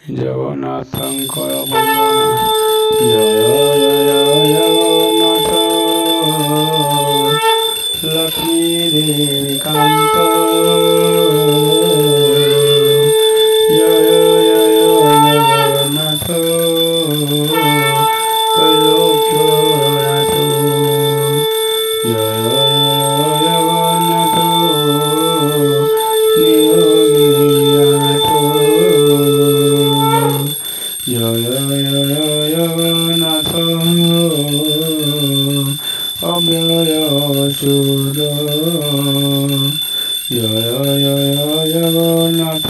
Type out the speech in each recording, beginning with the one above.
জগন্নাথং কর বন্দনা জয় জয় জগন্নাথ লক্ষ্মী দেবী কান্ত জয় জয় জগন্নাথ ত্রৈলোক্যনাথ জয় জগন্নাথ নীলগিরিনাথ জয় জগন্নাথ অব্যয় সুর জয় জগন্নাথ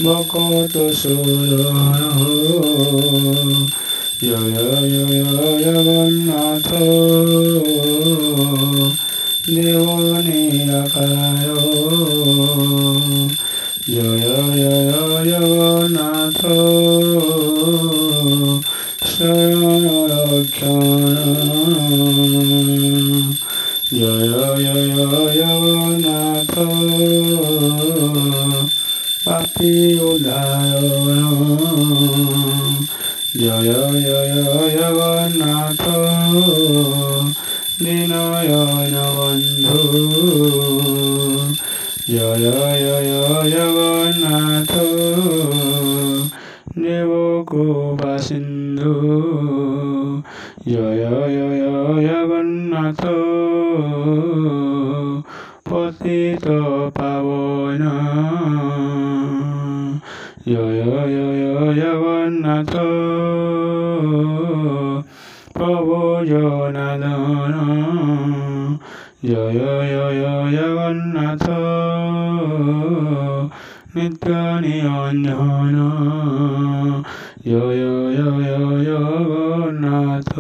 ভকত সুর জয় জগন্নাথ দেব নিরাকার জয় জগন্নাথ স্বয়ং রক্ষণ জয় জগন্নাথ পাপী উদাহরণ জয় জগন্নাথ দীনয়ন বন্ধু জয় জগন্নাথ দেবকৃপা সিন্ধু জয় জগন্নাথ পতিত পাবন জয় জগন্নাথ প্রভু জনার্দন জয় জগন্নাথ নিত্য নিরঞ্জন জয় জগন্নাথ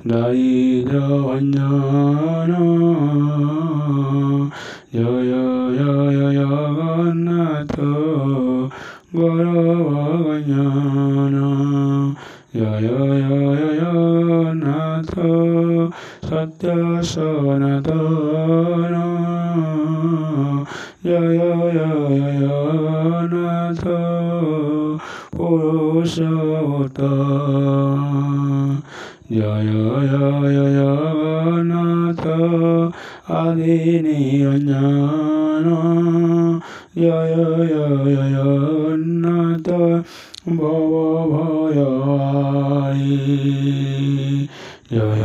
দারিদ্র ভঞ্জন জয় জগন্নাথ গৌরভঞ্জন জয় জগন্নাথ সত্য সনাতন জয় জগন্নাথ পুরুষোত্তম জয় জগন্নাথ আদি নিরঞ্জন জয় জগন্নাথ ভবভয়হারী জয়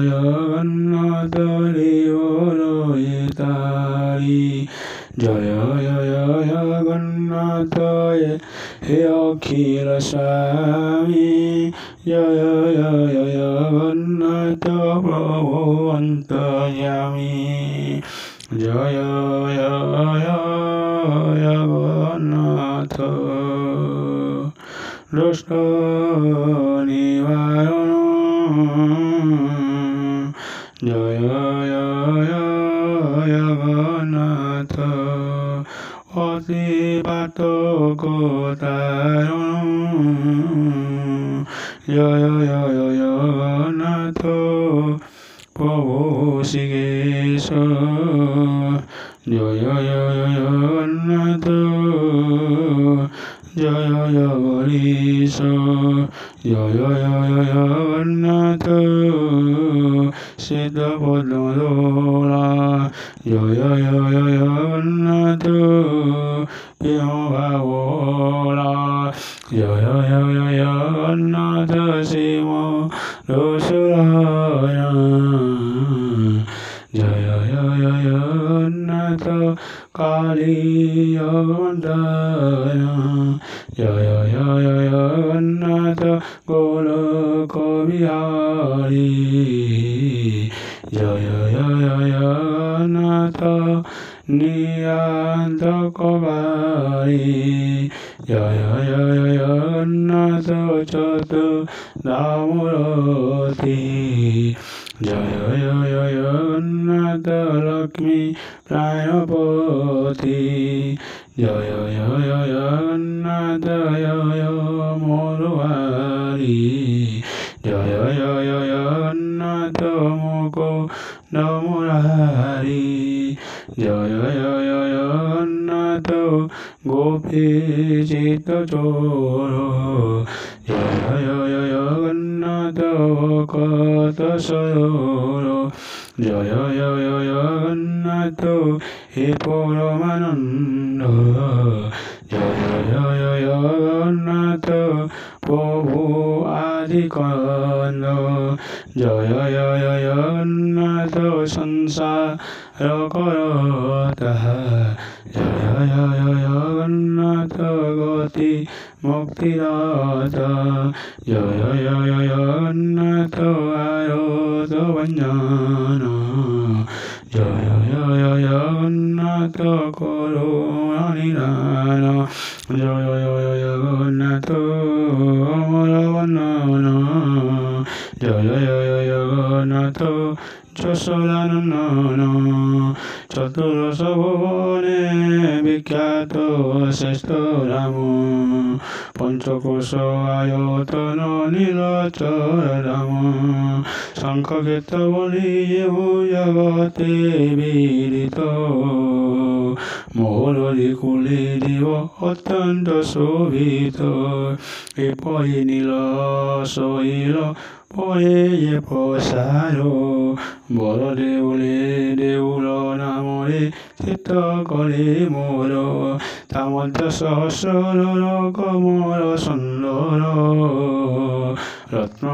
জগন্নাথ দেবরহিতারী জয় জগন্নাথ হে অখিল স্বামী জয় জগন্নাথ প্রভু অন্তর্যামী জয় জগন্নাথ দুষ্ট নিবারণ জয় জগন্নাথ অতিপাত তারণ জয় জগন্নাথ প্রভু শ্রীকেশ জয় জগন্নাথ জয় জগদীশ জয় জগন্নাথ সিদ্ধপদ্মদোলা জয় জগন্নাথ প্রিয়ভাবলা জয় জগন্নাথ শিব রসুরায় জয় জগন্নাথ কালী জগন্নাথ জয় জগন্নাথ গোলক বিহারী জয় জগন্নাথ নিয়ান্তকবারী জয় জগন্নাথ চতুর্ধামূরতি জয় জগন্নাথ লক্ষ্মী প্রাণপতি জয় জগন্নাথ মরুহারী জয় জগন্নাথ মুকুন্দ মুরারী জয় জগন্নাথ গোপী চিত্তচোর জয় জয় জগন্নাথ ভকত সরোর জয় জয় জগন্নাথ হে পরমানন্দ জয় জয় জগন্নাথ প্রভু আদিকন্দ জয় জয় জগন্নাথ সংসার করতা জয় জয় জগন্নাথ গতি মুক্তিদাতা জয় জয় জগন্নাথ আরত ভঞ্জন জয় জয় জগন্নাথ করুণা নিদান জয় জয় জগন্নাথ অমর বন্দন জয় জয় জগন্নাথ যশোদানন্দন চতুর্দশ ভুবনে বিখ্যাত শ্রেষ্ঠ রাম পঞ্চকোশ আয়তন নীলচর রাম শঙ্খক্ষেত্র বলি জগতে বিদিত মোহরি কুলে দেব অত্যন্ত শোভিত এপরি নীল শৈল পরে যে প্রসার বড় দেউলে দেউল নামরে চিত্ত করে মোর তামধ্য সহস্র কমল সুন্দর রত্ন